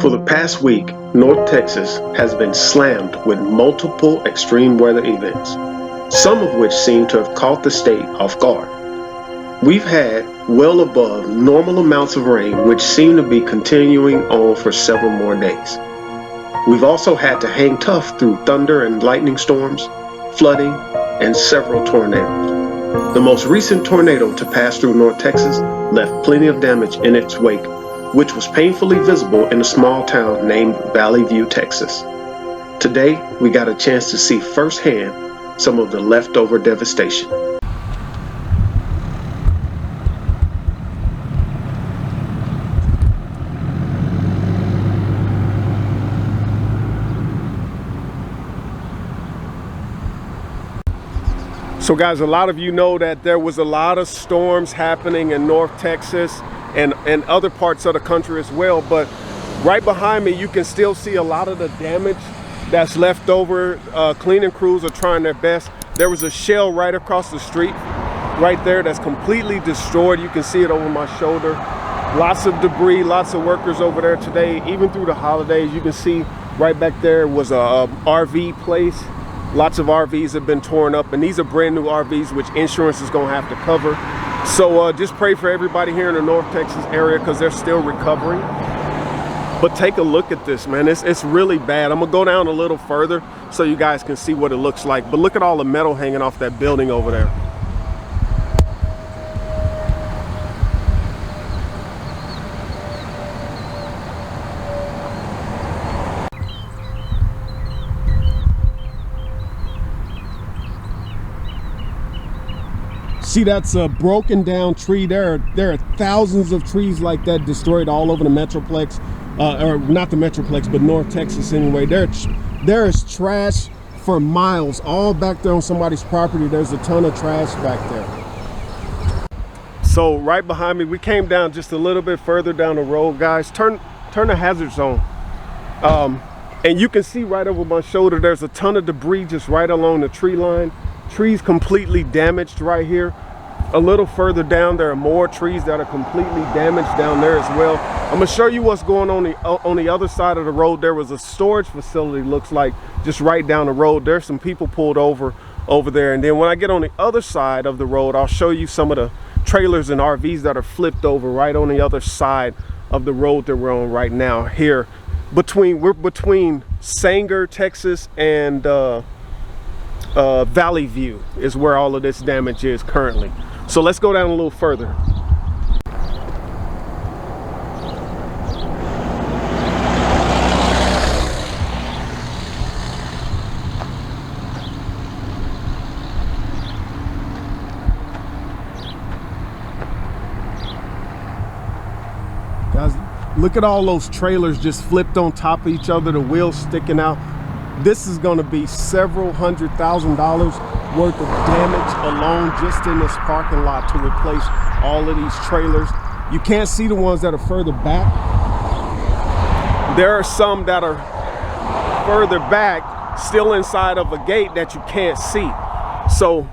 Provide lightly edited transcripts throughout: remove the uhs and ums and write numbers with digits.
For the past week, North Texas has been slammed with multiple extreme weather events, some of which seem to have caught the state off guard. We've had well above normal amounts of rain, which seem to be continuing on for several more days. We've also had to hang tough through thunder and lightning storms, flooding, and several tornadoes. The most recent tornado to pass through North Texas left plenty of damage in its wake, which was painfully visible in a small town named Valley View, Texas. Today, we got a chance to see firsthand some of the leftover devastation. So guys, a lot of you know that there was a lot of storms happening in North Texas and other parts of the country as well, but right behind me you can still see a lot of the damage that's left over. Cleaning crews are trying their best. There was a shell right across the street right there that's completely destroyed. You can see it over my shoulder. Lots of debris, lots of workers over there today. Even through the holidays, you can see right back there was a RV place. Lots of RVs have been torn up, and these are brand new RVs which insurance is going to have to cover. So just pray for everybody here in the North Texas area because they're still recovering. But take a look at this, man. It's really bad. I'm gonna go down a little further so you guys can see what it looks like. But look at all the metal hanging off that building over there. See, that's a broken down tree. There are thousands of trees like that destroyed all over the Metroplex, or not the Metroplex, but North Texas anyway. There is trash for miles, all back there on somebody's property. There's a ton of trash back there. So right behind me, we came down just a little bit further down the road, guys. Turn the hazard zone. And you can see right over my shoulder, there's a ton of debris just right along the tree line. Trees completely damaged right here. A little further down, there are more trees that are completely damaged down there as well. I'm gonna show you what's going on the other side of the road. There was a storage facility, looks like, just right down the road. There's some people pulled over there. And then when I get on the other side of the road, I'll show you some of the trailers and RVs that are flipped over right on the other side of the road that we're on right now. Here, we're between Sanger, Texas, and Valley View is where all of this damage is currently. So let's go down a little further. Guys, look at all those trailers just flipped on top of each other, the wheels sticking out. This is going to be several $100,000 worth of damage alone just in this parking lot to replace all of these trailers. You can't see the ones that are further back. There are some that are further back, still inside of a gate that you can't see. So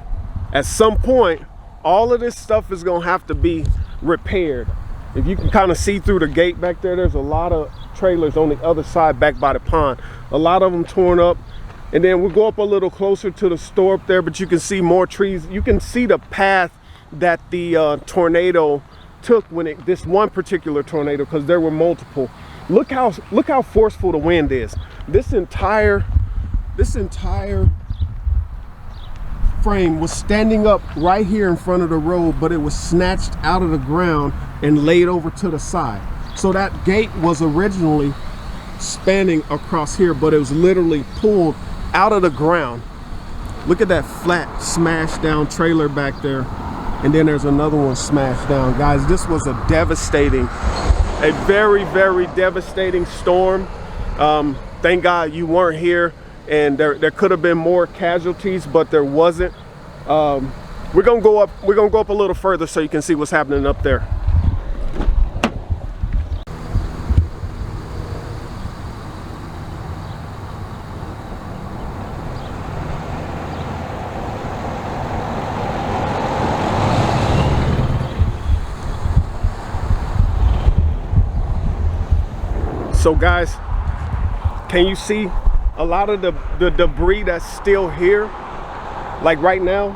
at some point, all of this stuff is going to have to be repaired. If you can kind of see through the gate back there, there's a lot of trailers on the other side back by the pond. A lot of them torn up. And then we'll go up a little closer to the store up there, but you can see more trees. You can see the path that the tornado took when this one particular tornado, because there were multiple. Look how forceful the wind is. This entire frame was standing up right here in front of the road, but it was snatched out of the ground and laid over to the side. So that gate was originally spanning across here, but it was literally pulled out of the ground. Look at that flat smashed down trailer back there, and then there's another one smashed down. Guys, this was a very, very devastating storm. Thank God you weren't here, and there could have been more casualties, but there wasn't. We're gonna go up a little further so you can see what's happening up there. So guys, can you see a lot of the debris that's still here? Like right now,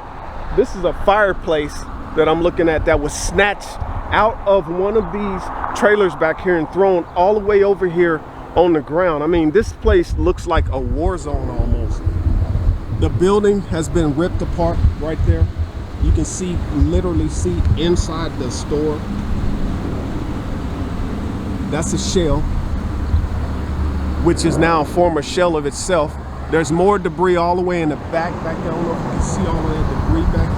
this is a fireplace that I'm looking at that was snatched out of one of these trailers back here and thrown all the way over here on the ground. I mean, this place looks like a war zone almost. The building has been ripped apart right there. You can see, literally see inside the store. That's a shell, which is now a former shell of itself. There's more debris all the way in the back there. I don't know if you can see all of that debris back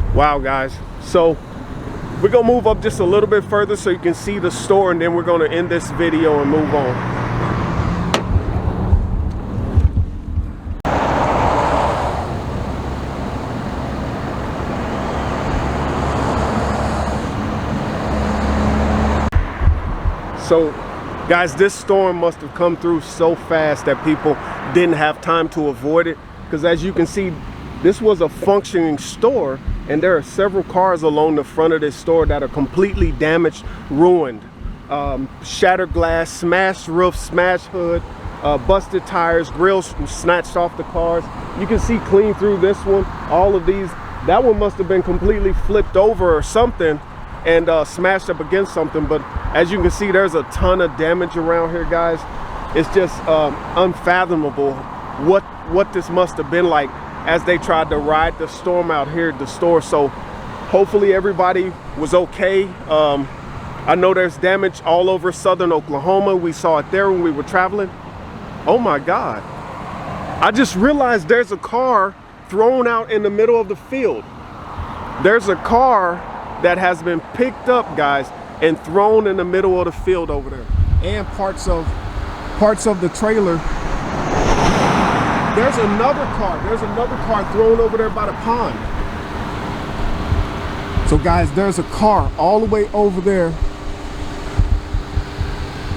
there. Wow, guys. So we're gonna move up just a little bit further so you can see the store, and then we're gonna end this video and move on. So guys, this storm must have come through so fast that people didn't have time to avoid it, because as you can see, this was a functioning store, and there are several cars along the front of this store that are completely damaged, ruined. Shattered glass, smashed roof, smashed hood, busted tires, grills snatched off the cars. You can see clean through this one, all of these. That one must have been completely flipped over or something and smashed up against something. But as you can see, there's a ton of damage around here, guys. It's just unfathomable what this must have been like as they tried to ride the storm out here at the store. So hopefully everybody was okay. I know there's damage all over southern Oklahoma. We saw it there when we were traveling. Oh my God. I just realized there's a car thrown out in the middle of the field. There's a car that has been picked up, guys, and thrown in the middle of the field over there. And parts of the trailer. There's another car thrown over there by the pond. So guys, there's a car all the way over there.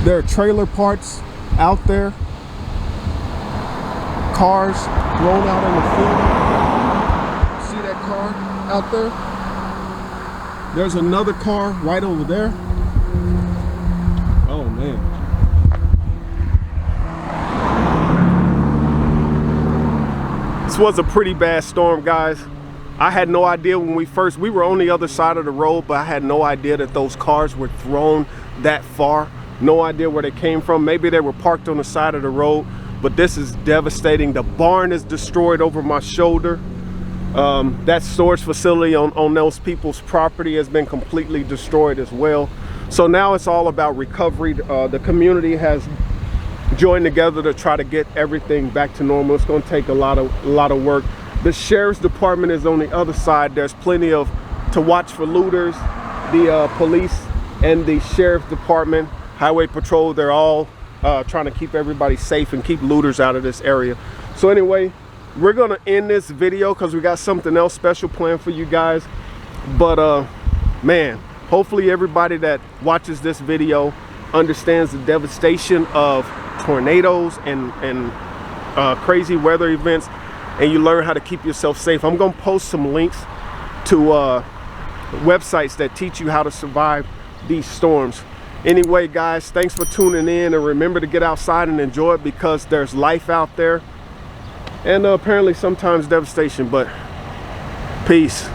There are trailer parts out there. Cars thrown out in the field. See that car out there? There's another car right over there. Oh man. This was a pretty bad storm, guys. I had no idea when we were on the other side of the road, but I had no idea that those cars were thrown that far. No idea where they came from. Maybe they were parked on the side of the road, but this is devastating. The barn is destroyed over my shoulder. That storage facility on those people's property has been completely destroyed as well. So now it's all about recovery. The community has joined together to try to get everything back to normal. It's going to take a lot of work. The sheriff's department is on the other side. There's plenty to watch for looters. The police and the sheriff's department, highway patrol, they're all trying to keep everybody safe and keep looters out of this area. So anyway, we're gonna end this video because we got something else special planned for you guys. But man, hopefully everybody that watches this video understands the devastation of tornadoes and crazy weather events, and you learn how to keep yourself safe. I'm gonna post some links to websites that teach you how to survive these storms. Anyway, guys, thanks for tuning in, and remember to get outside and enjoy it, because there's life out there, and apparently sometimes devastation. But peace.